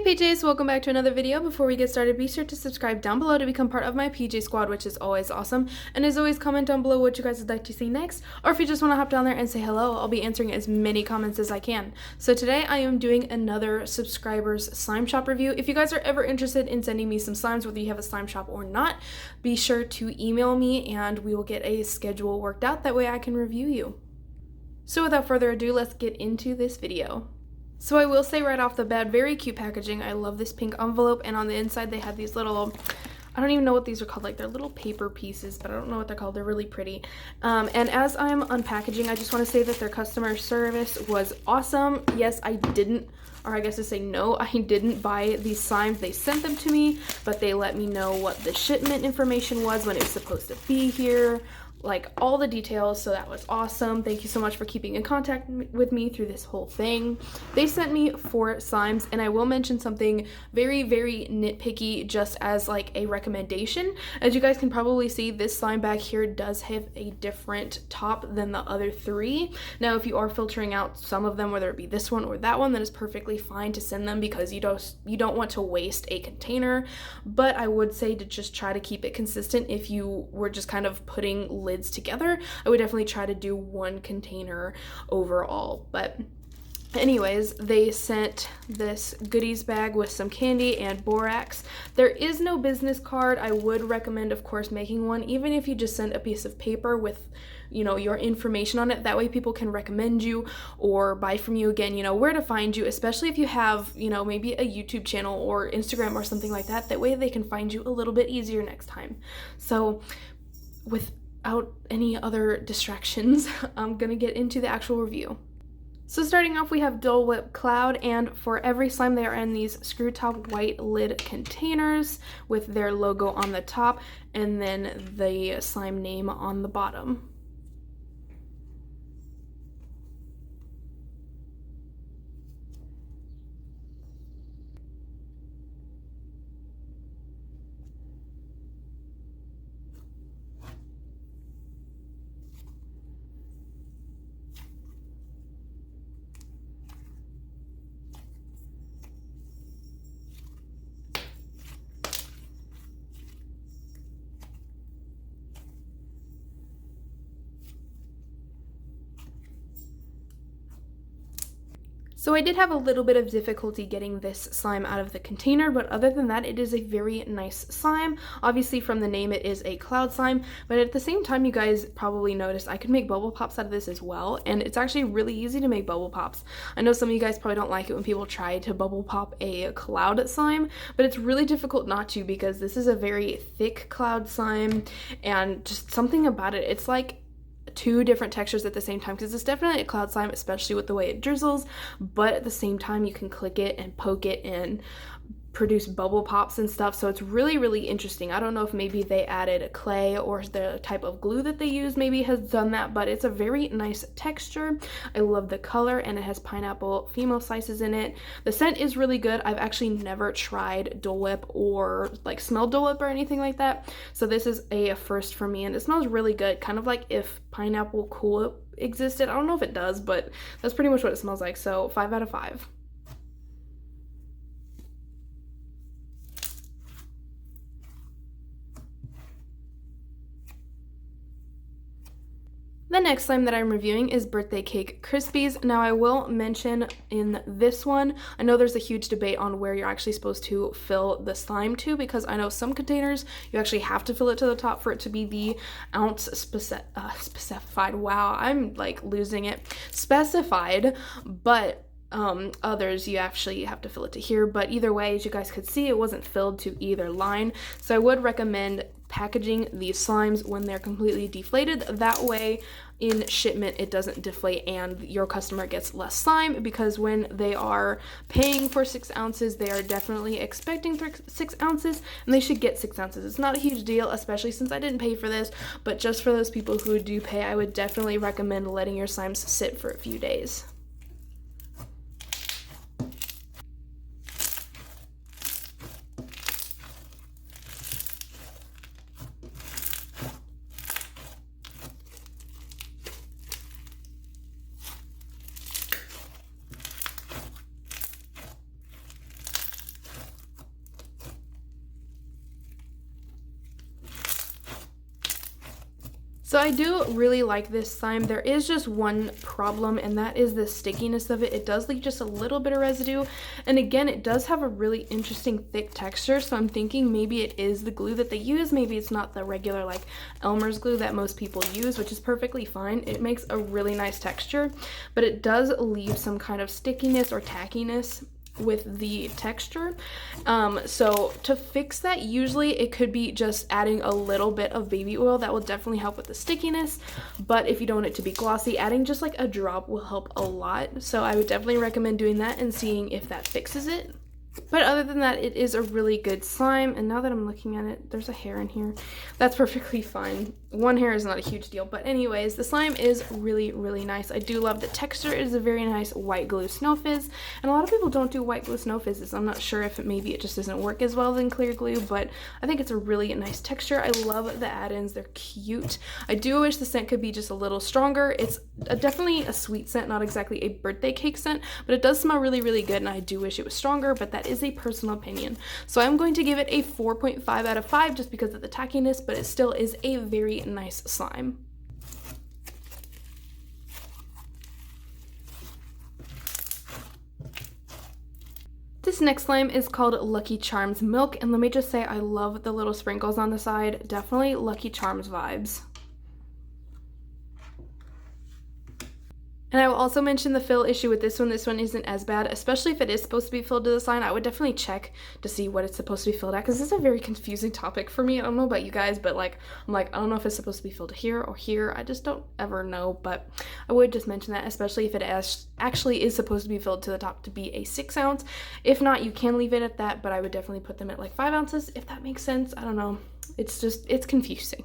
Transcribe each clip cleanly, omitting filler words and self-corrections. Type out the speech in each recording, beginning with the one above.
PJs, welcome back to another video. Before we get started, be sure to subscribe down below to become part of my PJ squad, which is always awesome. And as always, comment down below what you guys would like to see next, or if you just want to hop down there and say hello, I'll be answering as many comments as I can. So today I am doing another subscribers slime shop review. If you guys are ever interested in sending me some slimes, whether you have a slime shop or not, be sure to email me and we will get a schedule worked out. That way I can review you. So without further ado, let's get into this video. So I will say right off the bat, very cute packaging. I love this pink envelope, and on the inside they have these little, I don't even know what these are called, like they're little paper pieces, but I don't know what they're called. They're really pretty. And as I'm unpackaging, I just want to say that their customer service was awesome. Yes, I didn't, or I guess to say no, I didn't buy these slimes. They sent them to me, but they let me know what the shipment information was, when it was supposed to be here, like all the details, so that was awesome. Thank you so much for keeping in contact with me through this whole thing. They sent me 4 slimes, and I will mention something very, very nitpicky just as like a recommendation. As you guys can probably see, this slime bag here does have a different top than the other 3. Now, if you are filtering out some of them, whether it be this one or that one, that is perfectly fine to send them because you don't want to waste a container. But I would say to just try to keep it consistent. If you were just kind of putting lids together, I would definitely try to do 1 container overall. But anyways, they sent this goodies bag with some candy and borax. There is no business card. I would recommend, of course, making one, even if you just send a piece of paper with, you know, your information on it. That way people can recommend you or buy from you again, you know, where to find you, especially if you have, you know, maybe a YouTube channel or Instagram or something like that. That way they can find you a little bit easier next time. So without any other distractions, I'm gonna get into the actual review. So starting off, we have Dole Whip Cloud, and for every slime they are in these screw top white lid containers with their logo on the top and then the slime name on the bottom. So I did have a little bit of difficulty getting this slime out of the container, but other than that, it is a very nice slime. Obviously from the name, it is a cloud slime, but at the same time, you guys probably noticed I could make bubble pops out of this as well, and it's actually really easy to make bubble pops. I know some of you guys probably don't like it when people try to bubble pop a cloud slime, but it's really difficult not to because this is a very thick cloud slime, and just something about it, it's like 2 different textures at the same time, because it's definitely a cloud slime, especially with the way it drizzles, but at the same time you can click it and poke it and produce bubble pops and stuff. So it's really, really interesting. I don't know if maybe they added clay or the type of glue that they use maybe has done that, but it's a very nice texture. I love the color, and it has pineapple female slices in it. The scent is really good. I've actually never tried Dole Whip or like smelled Dole Whip or anything like that, so this is a first for me, and it smells really good, kind of like if pineapple Cool Whip existed. I don't know if it does, but that's pretty much what it smells like. So 5 out of 5. The next slime that I'm reviewing is Birthday Cake Crispies. Now I will mention in this one, I know there's a huge debate on where you're actually supposed to fill the slime to, because I know some containers you actually have to fill it to the top for it to be the ounce specified. Wow, I'm like losing it. Specified, but others you actually have to fill it to here. But either way, as you guys could see, it wasn't filled to either line. So I would recommend packaging these slimes when they're completely deflated. That way in shipment it doesn't deflate and your customer gets less slime, because when they are paying for 6 ounces, they are definitely expecting 6 ounces, and they should get 6 ounces. It's not a huge deal, especially since I didn't pay for this, but just for those people who do pay, I would definitely recommend letting your slimes sit for a few days. So I do really like this slime. There is just one problem, and that is the stickiness of it. It does leave just a little bit of residue, and again, it does have a really interesting thick texture, so I'm thinking maybe it is the glue that they use. Maybe it's not the regular like Elmer's glue that most people use, which is perfectly fine. It makes a really nice texture, but it does leave some kind of stickiness or tackiness with the texture. So to fix that, usually it could be just adding a little bit of baby oil. That will definitely help with the stickiness, but if you don't want it to be glossy, adding just like a drop will help a lot. So I would definitely recommend doing that and seeing if that fixes it. But other than that, it is a really good slime, and now that I'm looking at it, there's a hair in here. That's perfectly fine. One hair is not a huge deal, but anyways, the slime is really, really nice. I do love the texture. It is a very nice white glue snow fizz, and a lot of people don't do white glue snow fizzes. I'm not sure if maybe it just doesn't work as well than clear glue, but I think it's a really nice texture. I love the add-ins. They're cute. I do wish the scent could be just a little stronger. It's definitely a sweet scent, not exactly a birthday cake scent, but it does smell really, really good, and I do wish it was stronger, but that is a personal opinion. So I'm going to give it a 4.5 out of 5 just because of the tackiness, but it still is a very nice slime. This next slime is called Lucky Charms Milk, and let me just say I love the little sprinkles on the side. Definitely Lucky Charms vibes. And I will also mention the fill issue with this one. This one isn't as bad, especially if it is supposed to be filled to the sign. I would definitely check to see what it's supposed to be filled at, because this is a very confusing topic for me. I don't know about you guys, but like, I'm like, I don't know if it's supposed to be filled here or here. I just don't ever know, but I would just mention that, especially if it actually is supposed to be filled to the top to be a 6 ounce. If not, you can leave it at that, but I would definitely put them at like 5 ounces, if that makes sense. I don't know. It's just, it's confusing.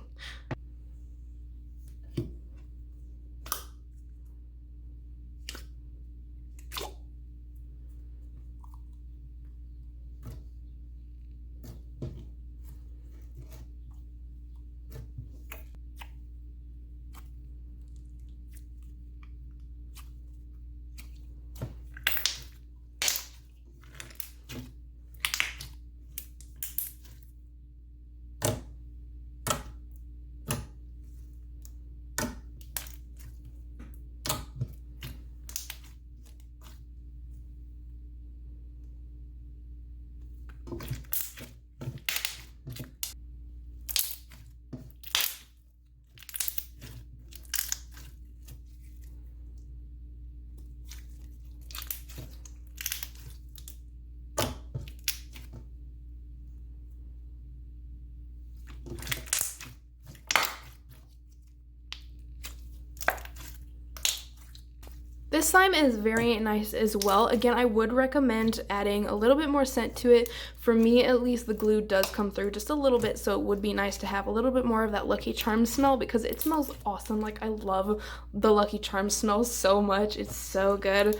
This slime is very nice as well. Again, I would recommend adding a little bit more scent to it. For me, at least, the glue does come through just a little bit, so it would be nice to have a little bit more of that Lucky Charms smell, because it smells awesome. Like, I love the Lucky Charms smell so much. It's so good.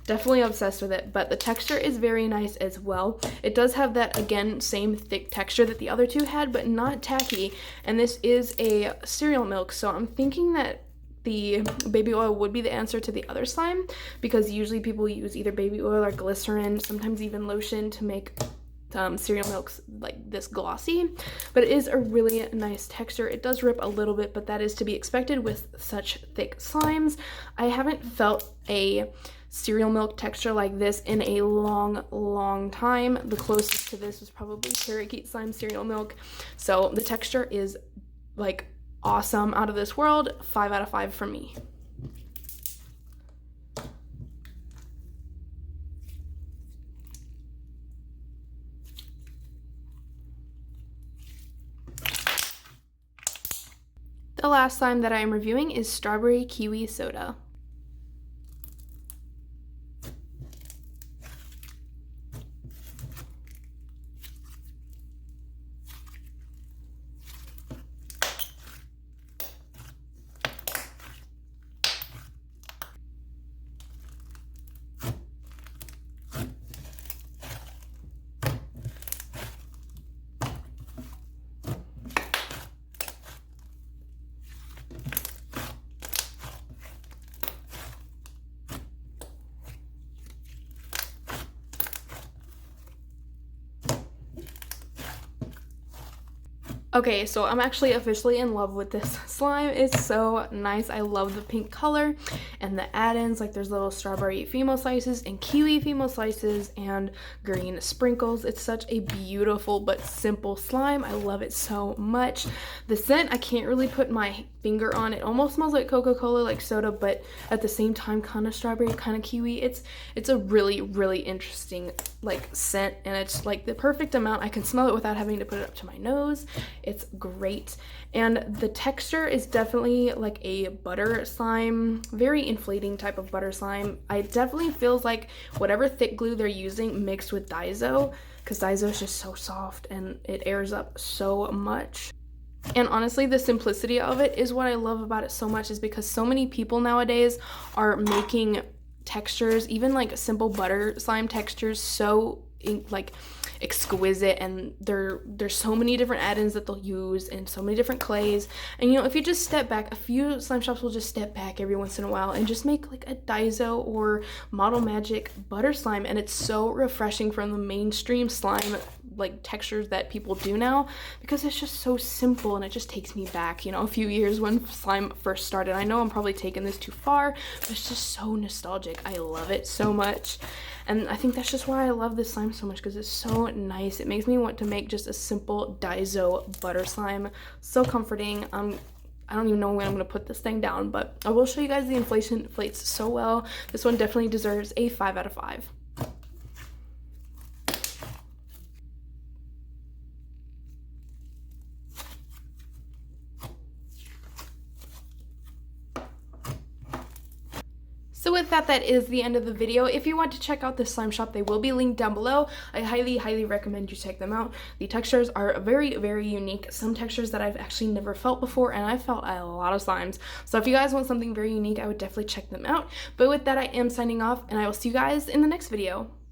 Definitely obsessed with it, but the texture is very nice as well. It does have that, again, same thick texture that the other two had, but not tacky, and this is a cereal milk, so I'm thinking that the baby oil would be the answer to the other slime, because usually people use either baby oil or glycerin, sometimes even lotion, to make cereal milks like this glossy. But it is a really nice texture. It does rip a little bit, but that is to be expected with such thick slimes. I haven't felt a cereal milk texture like this in a long time. The closest to this was probably parakeet slime cereal milk, so the texture is like awesome, out of this world. 5 out of 5 for me. The last slime that I am reviewing is Strawberry Kiwi Soda. Okay, so I'm actually officially in love with this slime. It's so nice. I love the pink color and the add-ins, like there's little strawberry female slices and kiwi female slices and green sprinkles. It's such a beautiful but simple slime. I love it so much. The scent, I can't really put my finger on. It almost smells like Coca-Cola, like soda, but at the same time kind of strawberry, kind of kiwi. It's a really, really interesting like scent, and it's like the perfect amount. I can smell it without having to put it up to my nose. It's great. And the texture is definitely like a butter slime, very inflating type of butter slime. It definitely feels like whatever thick glue they're using mixed with Daiso, because Daiso is just so soft and it airs up so much. And honestly, the simplicity of it is what I love about it so much, is because so many people nowadays are making textures, even like simple butter slime textures, so like exquisite, and there's so many different add-ins that they'll use and so many different clays. And you know, if you just step back, a few slime shops will just step back every once in a while and just make like a Daiso or Model Magic butter slime, and it's so refreshing from the mainstream slime like textures that people do now, because it's just so simple and it just takes me back, you know, a few years when slime first started. I know I'm probably taking this too far, but it's just so nostalgic. I love it so much. And I think that's just why I love this slime so much, because it's so nice. It makes me want to make just a simple Daiso butter slime. So comforting. I don't even know when I'm going to put this thing down, but I will show you guys the inflation. It inflates so well. This one definitely deserves a 5 out of 5. So with that, that is the end of the video. If you want to check out this slime shop, they will be linked down below. I highly, highly recommend you check them out. The textures are very, very unique. Some textures that I've actually never felt before, and I've felt a lot of slimes. So if you guys want something very unique, I would definitely check them out. But with that, I am signing off, and I will see you guys in the next video.